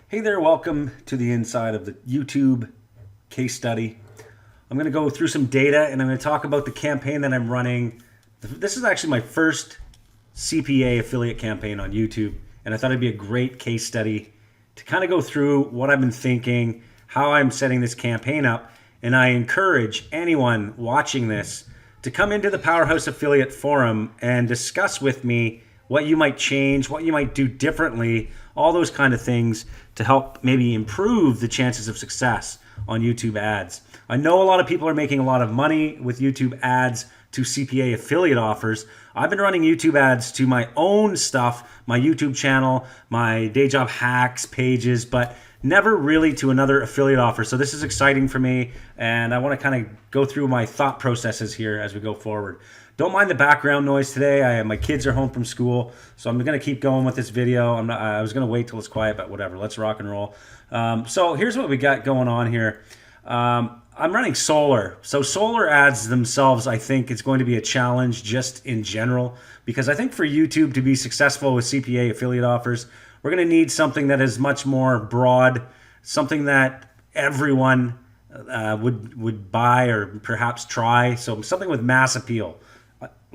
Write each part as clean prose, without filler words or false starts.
Hey there, welcome to the inside of the YouTube case study. I'm going to go through some data and I'm going to talk about the campaign that I'm running. This is actually my first CPA affiliate campaign on YouTube, and I thought it'd be a great case study to kind of go through what I've been thinking, how I'm setting this campaign up, and I encourage anyone watching this to come into the Powerhouse Affiliate Forum and discuss with me what you might change, what you might do differently, all those kind of things to help maybe improve the chances of success on YouTube ads. I know a lot of people are making a lot of money with YouTube ads to CPA affiliate offers. I've been running YouTube ads to my own stuff, my YouTube channel, my day job hacks pages, but never really to another affiliate offer. So this is exciting for me, and I want to kind of go through my thought processes here as we go forward. Don't mind the background noise today. My kids are home from school, so I'm going to keep going with this video. I was going to wait till it's quiet, but whatever. Let's rock and roll. So here's what we got going on here. I'm running solar. So solar ads themselves, I think it's going to be a challenge just in general, because I think for YouTube to be successful with CPA affiliate offers, we're going to need something that is much more broad, something that everyone would buy or perhaps try. So something with mass appeal.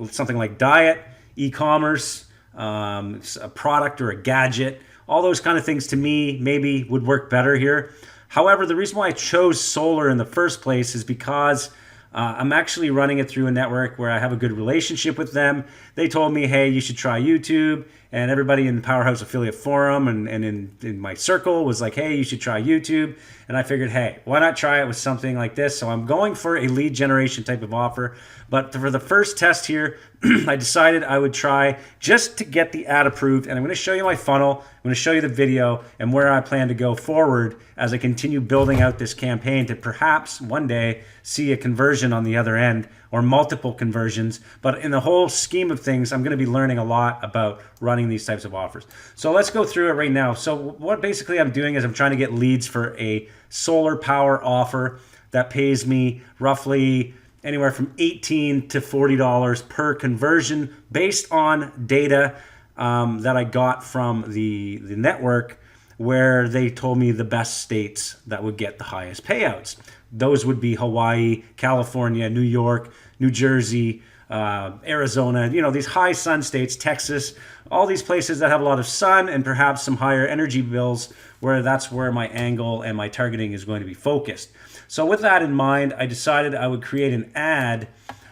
Something like diet, e-commerce, a product or a gadget, all those kind of things to me maybe would work better here. However, the reason why I chose solar in the first place is because I'm actually running it through a network where I have a good relationship with them. They told me, hey, you should try YouTube. And everybody in the Powerhouse Affiliate Forum and in my circle was like, hey, you should try YouTube. And I figured, hey, why not try it with something like this? So I'm going for a lead generation type of offer. But for the first test here, I decided I would try just to get the ad approved. And I'm going to show you my funnel. I'm going to show you the video and where I plan to go forward as I continue building out this campaign to perhaps one day see a conversion on the other end or multiple conversions. But in the whole scheme of things, I'm going to be learning a lot about running these types of offers. So let's go through it right now. So what basically I'm doing is I'm trying to get leads for a solar power offer that pays me roughly anywhere from $18 to $40 per conversion based on data that I got from the network, where they told me the best states that would get the highest payouts. Those would be Hawaii, California, New York, New Jersey, Arizona, these high sun states, Texas, all these places that have a lot of sun and perhaps some higher energy bills, where that's where my angle and my targeting is going to be focused. So with that in mind, I decided I would create an ad.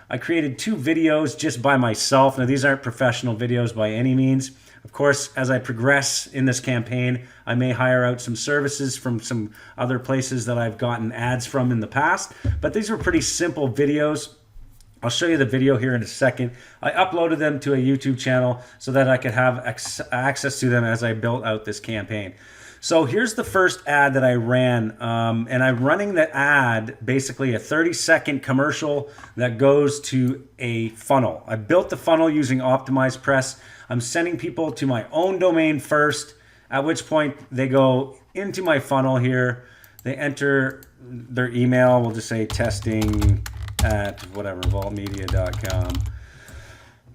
I created 2 videos just by myself. Now, these aren't professional videos by any means. Of course, as I progress in this campaign, I may hire out some services from some other places that I've gotten ads from in the past. But these were pretty simple videos. I'll show you the video here in a second. I uploaded them to a YouTube channel so that I could have access to them as I built out this campaign. So here's the first ad that I ran, and I'm running the ad, basically a 30-second commercial that goes to a funnel. I built the funnel using Optimized Press. I'm sending people to my own domain first, at which point they go into my funnel here. They enter their email. We'll just say testing at whatever, vaultmedia.com.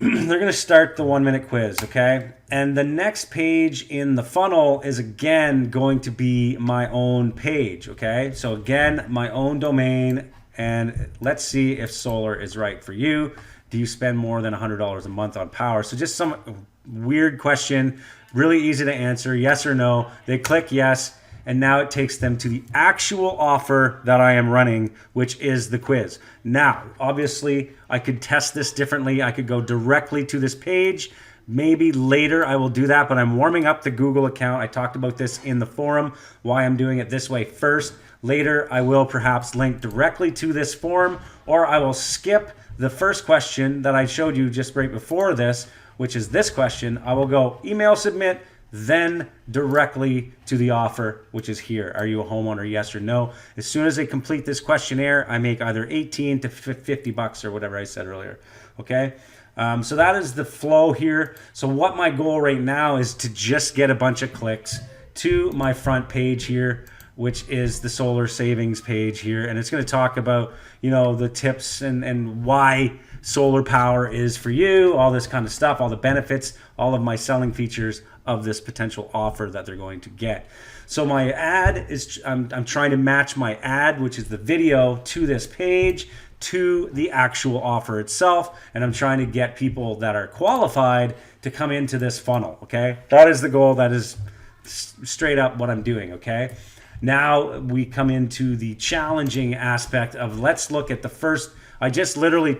They're going to start the 1-minute quiz, okay? And the next page in the funnel is again going to be my own page, okay? So again, my own domain, and let's see if solar is right for you. Do you spend more than $100 a month on power? So just some weird question, really easy to answer, yes or no. They click yes, and now it takes them to the actual offer that I am running, which is the quiz. Now, obviously, I could test this differently. I could go directly to this page. Maybe later I will do that, but I'm warming up the Google account. I talked about this in the forum, why I'm doing it this way first. Later, I will perhaps link directly to this form, or I will skip the first question that I showed you just right before this, which is this question. I will go email submit, then directly to the offer, which is here. Are you a homeowner, yes or no? As soon as they complete this questionnaire, I make either 18 to 50 bucks or whatever I said earlier, okay? So that is the flow here. So what my goal right now is to just get a bunch of clicks to my front page here, which is the solar savings page here. And it's going to talk about, the tips and why solar power is for you, all this kind of stuff, all the benefits, all of my selling features of this potential offer that they're going to get. So my ad is, I'm trying to match my ad, which is the video, to this page, to the actual offer itself. And I'm trying to get people that are qualified to come into this funnel, okay? That is the goal. That is straight up what I'm doing, okay? Now we come into the challenging aspect of, let's look at the first, I just literally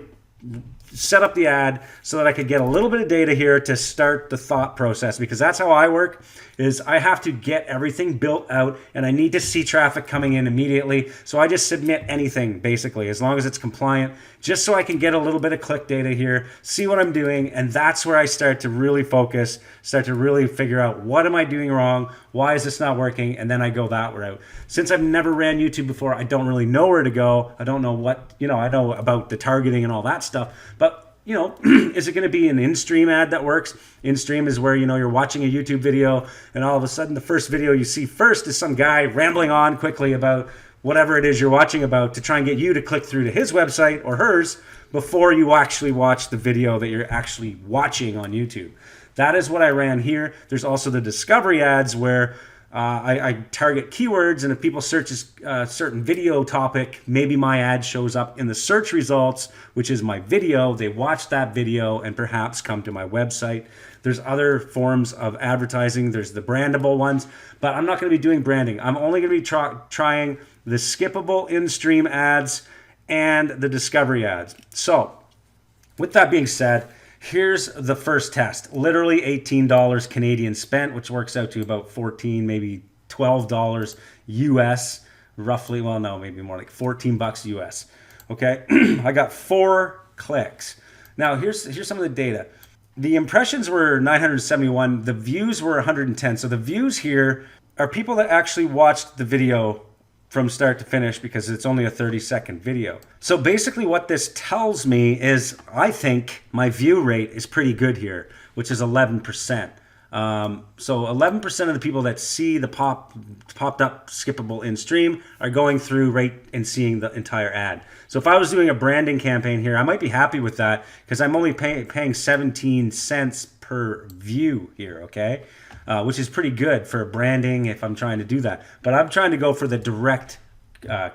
set up the ad so that I could get a little bit of data here to start the thought process, because that's how I work, is I have to get everything built out and I need to see traffic coming in immediately. So I just submit anything basically, as long as it's compliant, just so I can get a little bit of click data here, see what I'm doing. And that's where I start to really focus, start to really figure out, what am I doing wrong? Why is this not working? And then I go that route. Since I've never ran YouTube before, I don't really know where to go. I don't know what, I know about the targeting and all that stuff, but is it going to be an in-stream ad that works? In-stream is where, you're watching a YouTube video and all of a sudden the first video you see first is some guy rambling on quickly about whatever it is you're watching about to try and get you to click through to his website or hers before you actually watch the video that you're actually watching on YouTube. That is what I ran here. There's also the discovery ads where I target keywords, and if people search a certain video topic, maybe my ad shows up in the search results, which is my video. They watch that video and perhaps come to my website. There's other forms of advertising. There's the brandable ones, but I'm not going to be doing branding. I'm only going to be trying the skippable in-stream ads and the discovery ads. So with that being said, here's the first test. Literally $18 Canadian spent, which works out to about $14, maybe $12 US, roughly. Well, no, maybe more like 14 bucks US. Okay, I got 4 clicks. Now here's some of the data. The impressions were 971. The views were 110. So the views here are people that actually watched the video from start to finish, because it's only a 30-second video. So basically what this tells me is I think my view rate is pretty good here, which is 11%. So 11% of the people that see the popped up skippable in stream are going through right and seeing the entire ad. So if I was doing a branding campaign here, I might be happy with that, because I'm only paying 17 cents per view here, okay? Which is pretty good for branding if I'm trying to do that. But I'm trying to go for the direct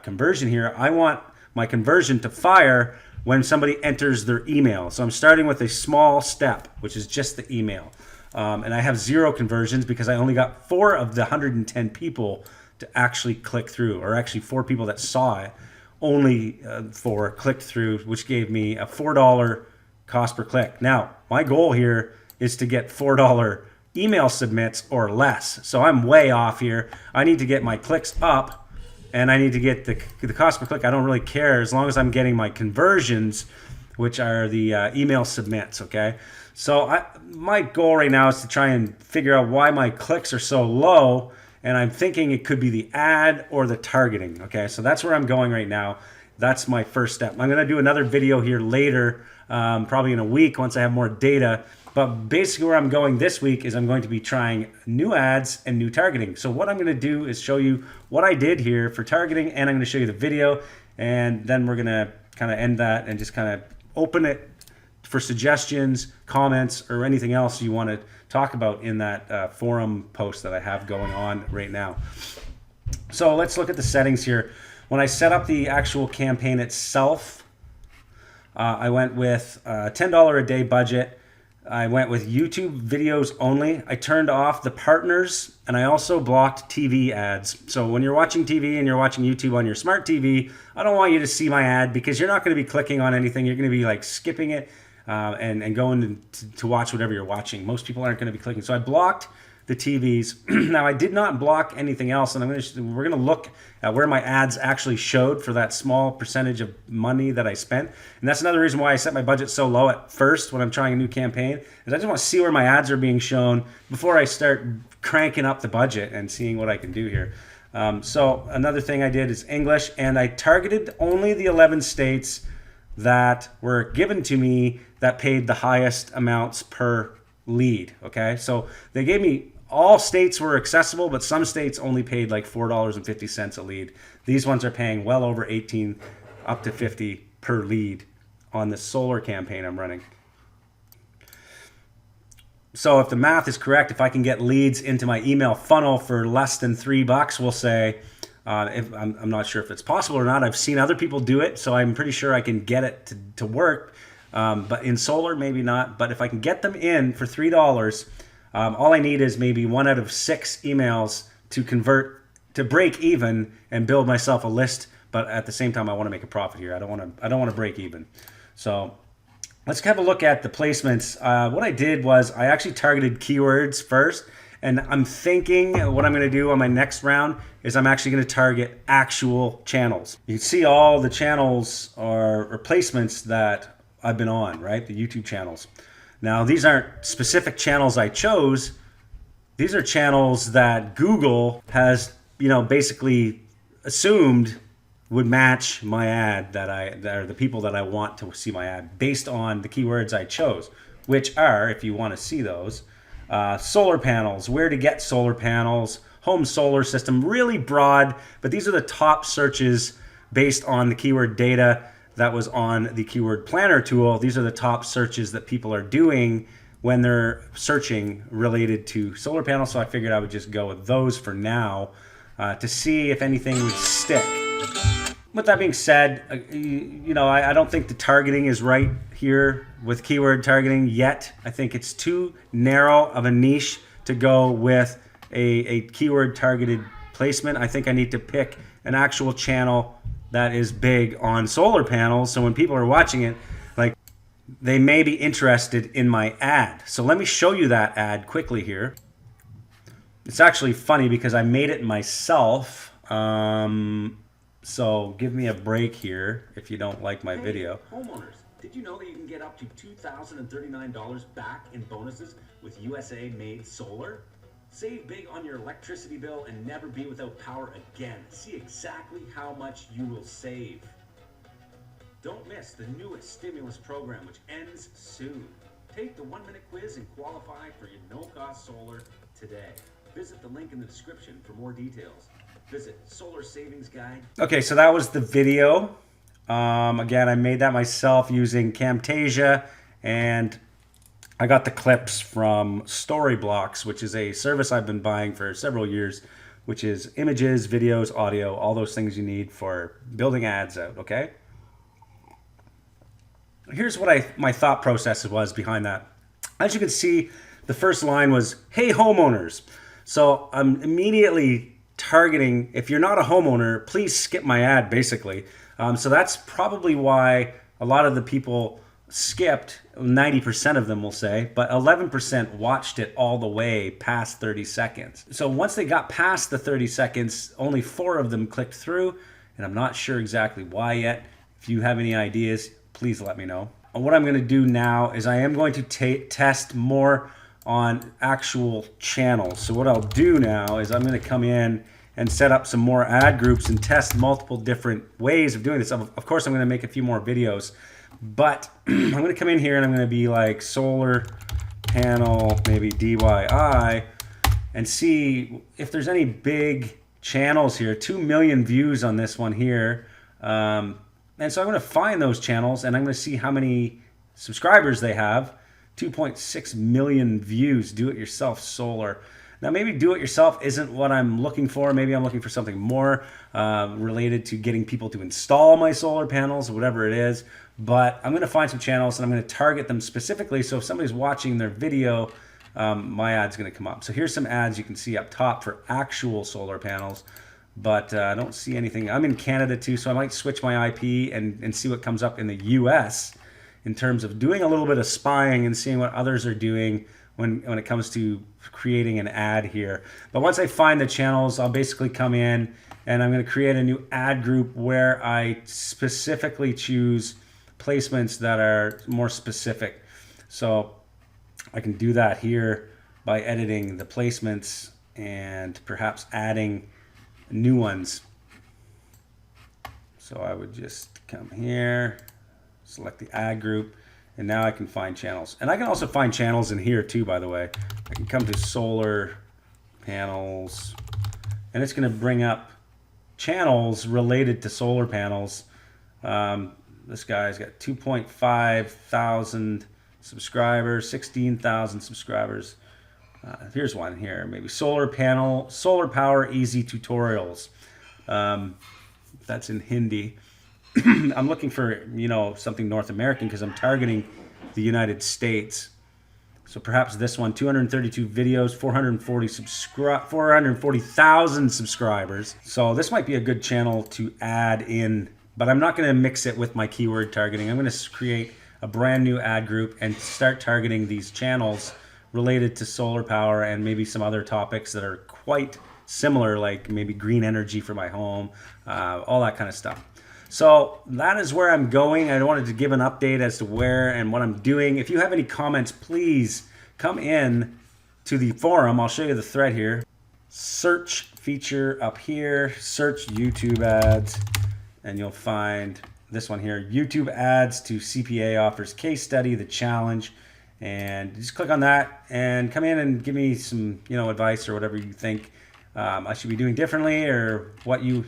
conversion here. I want my conversion to fire when somebody enters their email. So I'm starting with a small step, which is just the email. And I have 0 conversions because I only got 4 of the 110 people to actually click through, or actually 4 people that saw it, only 4 clicked through, which gave me a $4 cost per click. Now, my goal here is to get $4 email submits or less. So I'm way off here. I need to get my clicks up, and I need to get the cost per click. I don't really care as long as I'm getting my conversions, which are the email submits, okay? So my goal right now is to try and figure out why my clicks are so low, and I'm thinking it could be the ad or the targeting, okay? So that's where I'm going right now. That's my first step. I'm gonna do another video here later, probably in a week once I have more data. But basically where I'm going this week is I'm going to be trying new ads and new targeting. So what I'm going to do is show you what I did here for targeting, and I'm going to show you the video, and then we're going to kind of end that and just kind of open it for suggestions, comments, or anything else you want to talk about in that forum post that I have going on right now. So let's look at the settings here. When I set up the actual campaign itself, I went with a $10 a day budget. I went with YouTube videos only. I turned off the partners, and I also blocked TV ads. So when you're watching TV and you're watching YouTube on your smart TV, I don't want you to see my ad, because you're not going to be clicking on anything. You're going to be like skipping it and going to watch whatever you're watching. Most people aren't going to be clicking. So I blocked the TVs. Now I did not block anything else, and we're going to look at where my ads actually showed for that small percentage of money that I spent. And that's another reason why I set my budget so low at first when I'm trying a new campaign, is I just want to see where my ads are being shown before I start cranking up the budget and seeing what I can do here. So another thing I did is English, and I targeted only the 11 states that were given to me that paid the highest amounts per lead, okay? So they gave me, all states were accessible, but some states only paid like $4.50 a lead. These ones are paying well over 18 up to 50 per lead on the solar campaign I'm running. So if the math is correct, if I can get leads into my email funnel for less than $3, we'll say, if, I'm not sure if it's possible or not. I've seen other people do it, so I'm pretty sure I can get it to work. But in solar, maybe not. But if I can get them in for $3, all I need is maybe 1 out of 6 emails to convert, to break even and build myself a list. But at the same time, I want to make a profit here. I don't want to break even. So let's have a look at the placements. What I did was I actually targeted keywords first. And I'm thinking what I'm going to do on my next round is I'm actually going to target actual channels. You can see all the channels or placements that I've been on, right? The YouTube channels. Now, these aren't specific channels I chose. These are channels that Google has, basically assumed would match my ad that are the people that I want to see my ad based on the keywords I chose, which are, if you want to see those, solar panels, where to get solar panels, home solar system, really broad, but these are the top searches based on the keyword data that was on the keyword planner tool. These are the top searches that people are doing when they're searching related to solar panels. So I figured I would just go with those for now to see if anything would stick. With that being said, I don't think the targeting is right here with keyword targeting yet. I think it's too narrow of a niche to go with a keyword targeted placement. I think I need to pick an actual channel that is big on solar panels. So when people are watching it, like, they may be interested in my ad. So let me show you that ad quickly here. It's actually funny because I made it myself. So give me a break here if you don't like my video. Homeowners, did you know that you can get up to $2,039 back in bonuses with USA-made solar? Save big on your electricity bill and never be without power again. See exactly how much you will save. Don't miss the newest stimulus program, which ends soon. Take the 1-minute quiz and qualify for your no-cost solar today. Visit the link in the description for more details. Visit Solar Savings Guide. Okay, so that was the video. Again, I made that myself using Camtasia, and I got the clips from Storyblocks, which is a service I've been buying for several years, which is images, videos, audio, all those things you need for building ads out, okay? Here's what my thought process was behind that. As you can see, the first line was, "Hey homeowners." So I'm immediately targeting, if you're not a homeowner, please skip my ad, basically. So that's probably why a lot of the people skipped, 90% of them will say, but 11% watched it all the way past 30 seconds. So once they got past the 30 seconds, only 4 of them clicked through, and I'm not sure exactly why yet. If you have any ideas, please let me know. And what I'm going to do now is I am going to test more on actual channels. So what I'll do now is I'm going to come in and set up some more ad groups and test multiple different ways of doing this. Of course, I'm going to make a few more videos, but I'm going to come in here and I'm going to be like solar panel, maybe DIY, and see if there's any big channels here. 2 million views on this one here. And so I'm going to find those channels and I'm going to see how many subscribers they have. 2.6 million views, do-it-yourself solar. Now, maybe do-it-yourself isn't what I'm looking for. Maybe I'm looking for something more related to getting people to install my solar panels, whatever it is. But I'm going to find some channels and I'm going to target them specifically. So if somebody's watching their video, my ad's going to come up. So here's some ads you can see up top for actual solar panels. But I don't see anything. I'm in Canada too, so I might switch my IP and see what comes up in the US in terms of doing a little bit of spying and seeing what others are doing when it comes to creating an ad here. But once I find the channels, I'll basically come in and I'm going to create a new ad group where I specifically choose placements that are more specific. So I can do that here by editing the placements and perhaps adding new ones. So I would just come here, select the ad group, and now I can find channels. And I can also find channels in here too, by the way. I can come to solar panels, and it's going to bring up channels related to solar panels. This guy's got 2.5 thousand subscribers, 16,000 subscribers. Here's one here, maybe solar power easy tutorials. That's in Hindi. I'm looking for, something North American because I'm targeting the United States. So perhaps this one, 232 videos, 440,000 subscribers. So this might be a good channel to add in, but I'm not going to mix it with my keyword targeting. I'm going to create a brand new ad group and start targeting these channels related to solar power and maybe some other topics that are quite similar, like maybe green energy for my home, all that kind of stuff. So that is where I'm going. I wanted to give an update as to where and what I'm doing. If you have any comments, please come in to the forum. I'll show you the thread here. Search feature up here, search YouTube ads, and you'll find this one here, YouTube ads to CPA offers case study, the challenge. And just click on that and come in and give me some, advice or whatever you think I should be doing differently, or what you're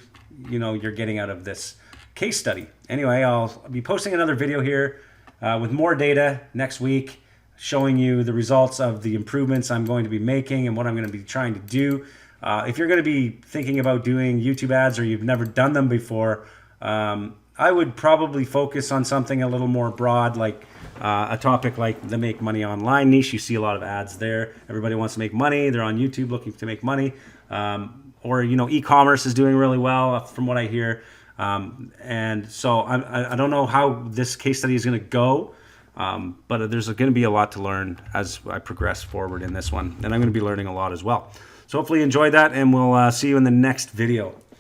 getting out of this case study. Anyway, I'll be posting another video here with more data next week, showing you the results of the improvements I'm going to be making and what I'm going to be trying to do. If you're going to be thinking about doing YouTube ads or you've never done them before, I would probably focus on something a little more broad, like a topic like the make money online niche. You see a lot of ads there. Everybody wants to make money. They're on YouTube looking to make money. Or e-commerce is doing really well from what I hear. And so I don't know how this case study is going to go, but there's going to be a lot to learn as I progress forward in this one. And I'm going to be learning a lot as well. So hopefully you enjoyed that, and we'll see you in the next video.